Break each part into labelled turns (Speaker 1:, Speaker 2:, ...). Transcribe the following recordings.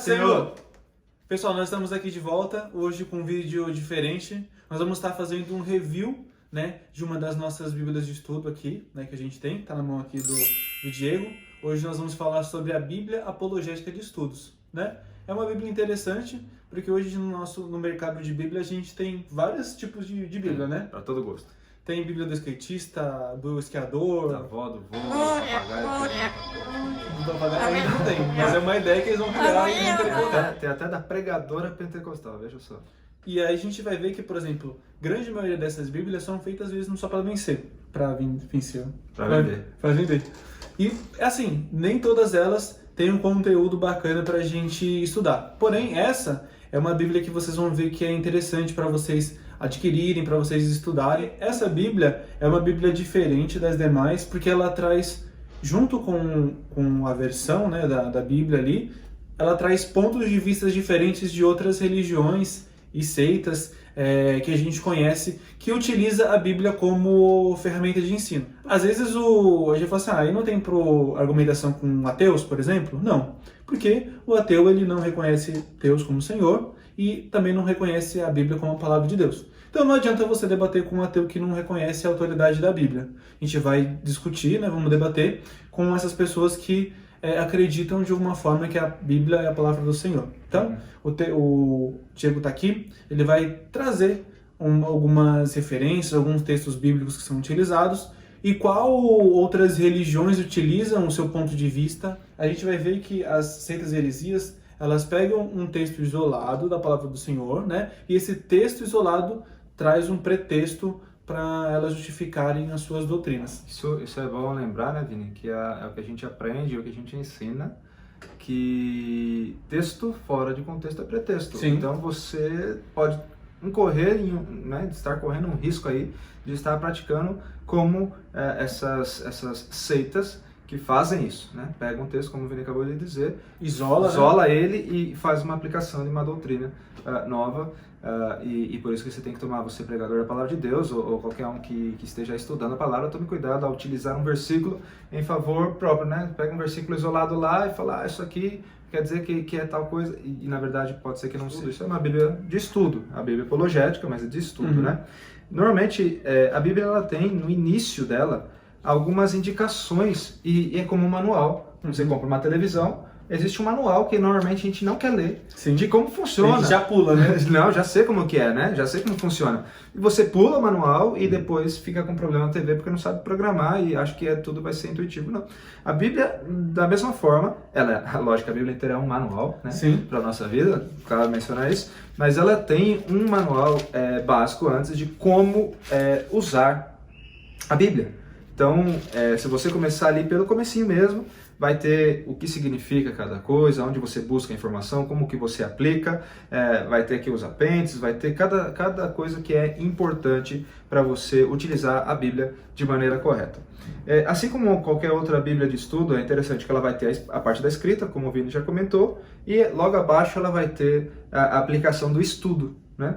Speaker 1: Senhor! Pessoal, nós estamos aqui de volta, hoje com um vídeo diferente. Nós vamos estar fazendo um review, né, de uma das nossas bíblias de estudo aqui, né, que a gente tem, tá na mão aqui do Diego. Hoje nós vamos falar sobre a Bíblia Apologética de Estudos, né? É uma bíblia interessante, porque hoje no mercado de bíblia a gente tem vários tipos de bíblia, né?
Speaker 2: Para todo gosto.
Speaker 1: Tem bíblia do skatista, do esquiador...
Speaker 2: Da avó, do vô, do papagaio.
Speaker 1: Do papagaio ainda não tem, mas é uma ideia que eles vão criar e vão querer colocar.
Speaker 2: Tem até da pregadora pentecostal, veja só.
Speaker 1: E aí a gente vai ver que, por exemplo, grande maioria dessas bíblias são feitas às vezes não só para vencer, para vencer,
Speaker 2: Para vender.
Speaker 1: Para vender. E assim, nem todas elas têm um conteúdo bacana para a gente estudar. Porém, essa é uma bíblia que vocês vão ver que é interessante para vocês adquirirem, para vocês estudarem. Essa bíblia é uma bíblia diferente das demais, porque ela traz, junto com a versão, né, da bíblia ali, ela traz pontos de vista diferentes de outras religiões e seitas que a gente conhece, que utiliza a Bíblia como ferramenta de ensino. Às vezes a gente fala assim, aí não tem argumentação com ateus, por exemplo? Não, porque o ateu ele não reconhece Deus como Senhor e também não reconhece a Bíblia como a palavra de Deus. Então não adianta você debater com um ateu que não reconhece a autoridade da Bíblia. A gente vai discutir, né, vamos debater com essas pessoas que acreditam de alguma forma que a Bíblia é a palavra do Senhor. Então, o Diego está aqui, ele vai trazer algumas referências, alguns textos bíblicos que são utilizados e qual outras religiões utilizam o seu ponto de vista. A gente vai ver que as seitas e heresias, elas pegam um texto isolado da palavra do Senhor, né? E esse texto isolado traz um pretexto para elas justificarem as suas doutrinas.
Speaker 2: Isso é bom lembrar, né, Vini? Que é o que a gente aprende, é o que a gente ensina, que texto fora de contexto é pretexto.
Speaker 1: Sim.
Speaker 2: Então você pode incorrer, né, estar correndo um risco aí de estar praticando como essas seitas que fazem isso, né? Pega um texto, como o Vini acabou de dizer, isola ele e faz uma aplicação de uma doutrina nova. E por isso que você tem que tomar, você pregador da palavra de Deus, ou qualquer um que esteja estudando a palavra, tome cuidado ao utilizar um versículo em favor próprio, né? Pega um versículo isolado lá e fala, isso aqui quer dizer que é tal coisa, e na verdade pode ser que não seja. Isso é uma Bíblia de estudo, a Bíblia apologética, mas é de estudo, né? Normalmente, a Bíblia ela tem, no início dela, algumas indicações, e é como um manual. Você compra uma televisão, existe um manual que normalmente a gente não quer ler.
Speaker 1: Sim.
Speaker 2: De como funciona.
Speaker 1: A gente já pula, né?
Speaker 2: Não, já sei como que é, né? Já sei como funciona. E você pula o manual e depois fica com problema na TV porque não sabe programar e acha que tudo vai ser intuitivo. Não. A Bíblia, da mesma forma, lógico, a Bíblia inteira é um manual, né? Para a nossa vida, cabe mencionar isso, mas ela tem um manual básico antes de como usar a Bíblia. Então, se você começar ali pelo comecinho mesmo, vai ter o que significa cada coisa, onde você busca a informação, como que você aplica, vai ter aqui os apêndices, vai ter cada coisa que é importante para você utilizar a Bíblia de maneira correta. Assim como qualquer outra Bíblia de estudo, é interessante que ela vai ter a parte da escrita, como o Vini já comentou, e logo abaixo ela vai ter a aplicação do estudo, né?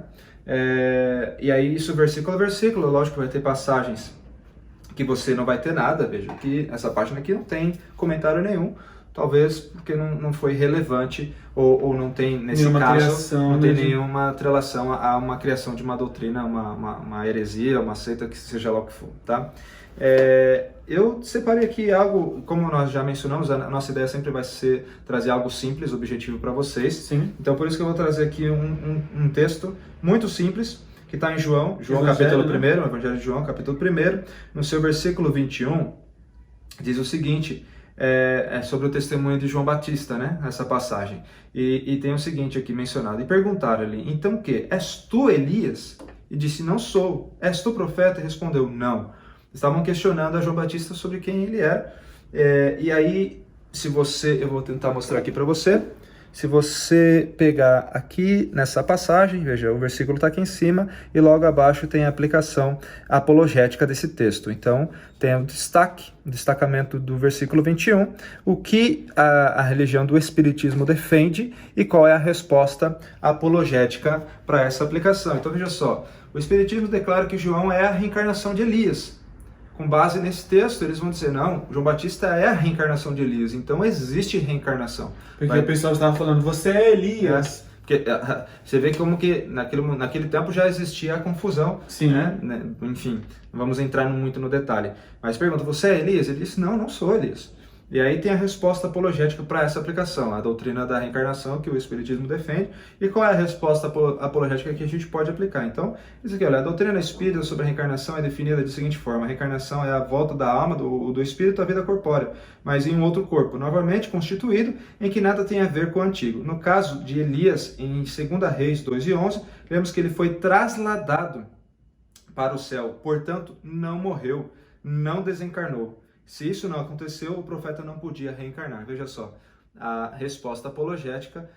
Speaker 2: E aí isso versículo a versículo, lógico que vai ter passagens que você não vai ter nada, veja que essa página aqui não tem comentário nenhum, talvez porque não foi relevante ou não tem, nesse
Speaker 1: nenhuma
Speaker 2: caso,
Speaker 1: criação,
Speaker 2: não tem nenhuma atrelação a uma criação de uma doutrina, uma heresia, uma seita, que seja lá o que for, tá? Eu separei aqui algo, como nós já mencionamos, a nossa ideia sempre vai ser trazer algo simples, objetivo para vocês.
Speaker 1: Sim.
Speaker 2: Então por isso que eu vou trazer aqui um texto muito simples, que está em João
Speaker 1: Evangelho,
Speaker 2: capítulo 1, né? O Evangelho de João, capítulo 1, no seu versículo 21, diz o seguinte, sobre o testemunho de João Batista, né? Essa passagem. E tem o seguinte aqui mencionado, e perguntaram-lhe, então o que? És tu Elias? E disse, não sou. És tu profeta? E respondeu, não. Estavam questionando a João Batista sobre quem ele era. E aí, eu vou tentar mostrar aqui para você. Se você pegar aqui nessa passagem, veja, o versículo está aqui em cima e logo abaixo tem a aplicação apologética desse texto. Então, tem o destacamento do versículo 21, o que a religião do Espiritismo defende e qual é a resposta apologética para essa aplicação. Então, veja só, o Espiritismo declara que João é a reencarnação de Elias. com base nesse texto, eles vão dizer, não, João Batista é a reencarnação de Elias, então existe reencarnação.
Speaker 1: Porque o pessoal estava falando, você é Elias.
Speaker 2: Porque você vê como que naquele tempo já existia a confusão.
Speaker 1: Sim.
Speaker 2: Né? Enfim, não vamos entrar muito no detalhe. Mas pergunta, você é Elias? Ele disse, não sou Elias. E aí tem a resposta apologética para essa aplicação, a doutrina da reencarnação que o Espiritismo defende, e qual é a resposta apologética que a gente pode aplicar. Então, isso aqui, olha, a doutrina espírita sobre a reencarnação é definida da seguinte forma: a reencarnação é a volta da alma, do espírito à vida corpórea, mas em um outro corpo, novamente constituído, em que nada tem a ver com o antigo. No caso de Elias, em 2 Reis 2:11, vemos que ele foi trasladado para o céu, portanto, não morreu, não desencarnou. Se isso não aconteceu, o profeta não podia reencarnar. Veja só, a resposta apologética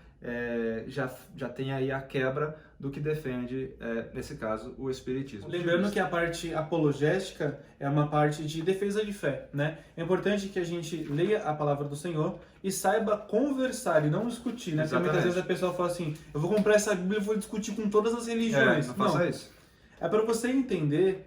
Speaker 2: já tem aí a quebra do que defende, nesse caso, o Espiritismo.
Speaker 1: Lembrando que a parte apologética é uma parte de defesa de fé, né? É importante que a gente leia a palavra do Senhor e saiba conversar e não discutir, né? Porque muitas vezes a pessoa fala assim, eu vou comprar essa Bíblia e vou discutir com todas as religiões.
Speaker 2: Não faça isso.
Speaker 1: É para você entender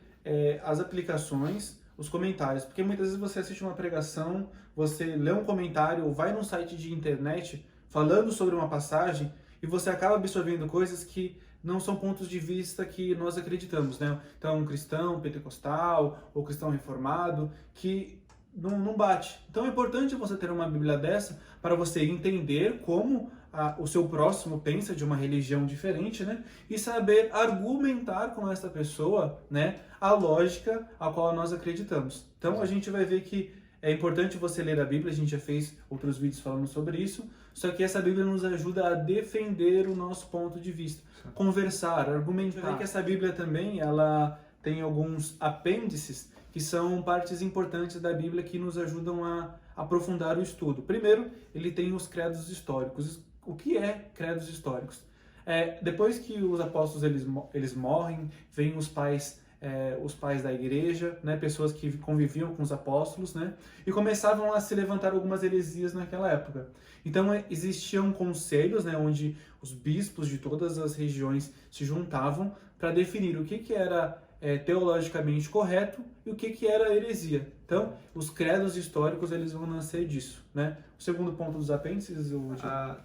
Speaker 1: as aplicações, os comentários, porque muitas vezes você assiste uma pregação, você lê um comentário ou vai num site de internet falando sobre uma passagem e você acaba absorvendo coisas que não são pontos de vista que nós acreditamos, né? Então, um cristão pentecostal ou cristão reformado que não bate. Então é importante você ter uma Bíblia dessa para você entender como o seu próximo pensa de uma religião diferente, né? E saber argumentar com essa pessoa, né? A lógica a qual nós acreditamos. Então a gente vai ver que é importante você ler a Bíblia, a gente já fez outros vídeos falando sobre isso, só que essa Bíblia nos ajuda a defender o nosso ponto de vista, conversar, argumentar. Você vê que essa Bíblia também, ela tem alguns apêndices que são partes importantes da Bíblia que nos ajudam a aprofundar o estudo. Primeiro, ele tem os credos históricos. O que é credos históricos? Depois que os apóstolos eles morrem, vêm os pais da igreja, né, pessoas que conviviam com os apóstolos, né, e começavam a se levantar algumas heresias naquela época. Então existiam conselhos, né, onde os bispos de todas as regiões se juntavam para definir o que era teologicamente correto e o que era heresia. Então, os credos históricos eles vão nascer disso, né? O segundo ponto dos apêndices...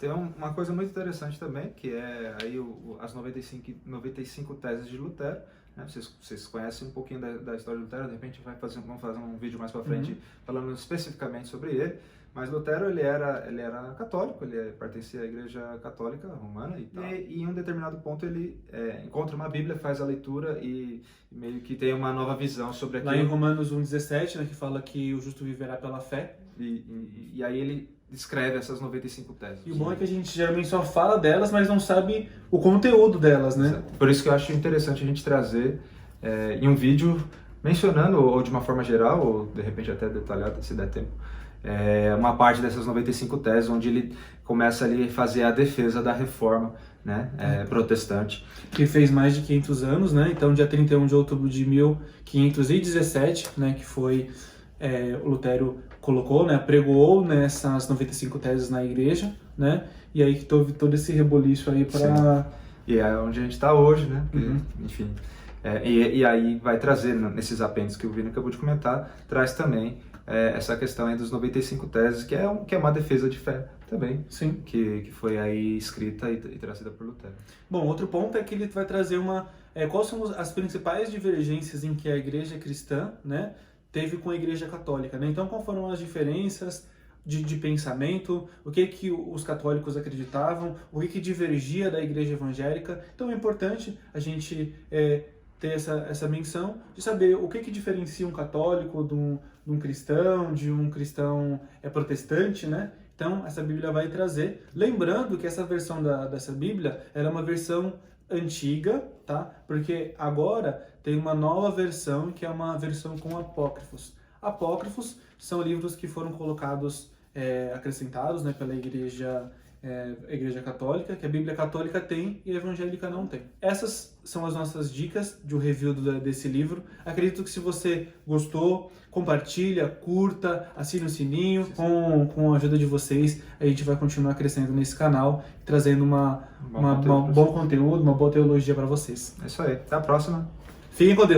Speaker 2: Tem uma coisa muito interessante também, que é aí as 95 teses de Lutero. Né? Vocês conhecem um pouquinho da história de Lutero, de repente vamos fazer um vídeo mais para frente falando especificamente sobre ele. Mas Lutero ele era católico, ele pertencia à Igreja Católica Romana e tal. E em um determinado ponto ele encontra uma Bíblia, faz a leitura e meio que tem uma nova visão sobre aquilo.
Speaker 1: Lá em Romanos 1,17, né, que fala que o justo viverá pela fé.
Speaker 2: E aí ele descreve essas 95 teses.
Speaker 1: E o bom é que a gente geralmente só fala delas, mas não sabe o conteúdo delas, né?
Speaker 2: Por isso que eu acho interessante a gente trazer em um vídeo mencionando, ou de uma forma geral, ou de repente até detalhado, se der tempo, uma parte dessas 95 teses, onde ele começa ali a fazer a defesa da reforma, né, protestante.
Speaker 1: Que fez mais de 500 anos, né? Então, dia 31 de outubro de 1517, né, que foi o Lutero colocou, né, apregoou nessas 95 teses na igreja, né? E aí que teve todo esse reboliço aí para...
Speaker 2: E é onde a gente está hoje, né? Enfim. E aí vai trazer, nesses apêndices que o Vini acabou de comentar, traz também essa questão aí dos 95 teses, que é uma defesa de fé também.
Speaker 1: Sim.
Speaker 2: Que foi aí escrita e trazida por Lutero.
Speaker 1: Bom, outro ponto é que ele vai trazer quais são as principais divergências em que a igreja cristã, né, teve com a igreja católica, né? Então, quais foram as diferenças de pensamento, o que os católicos acreditavam, o que divergia da igreja evangélica. Então, é importante a gente ter essa menção de saber o que diferencia um católico de um cristão protestante, né? Então, essa Bíblia vai trazer. Lembrando que essa versão dessa Bíblia era uma versão antiga, tá? Porque agora tem uma nova versão, que é uma versão com apócrifos. Apócrifos são livros que foram colocados, acrescentados, né, pela Igreja Católica, que a Bíblia Católica tem e a Evangélica não tem. Essas são as nossas dicas de um review desse livro. Acredito que se você gostou, compartilha, curta, assine o sininho. Com a ajuda de vocês, a gente vai continuar crescendo nesse canal, trazendo um bom conteúdo, uma boa teologia para vocês.
Speaker 2: É isso aí. Até a próxima.
Speaker 1: Fiquem com Deus.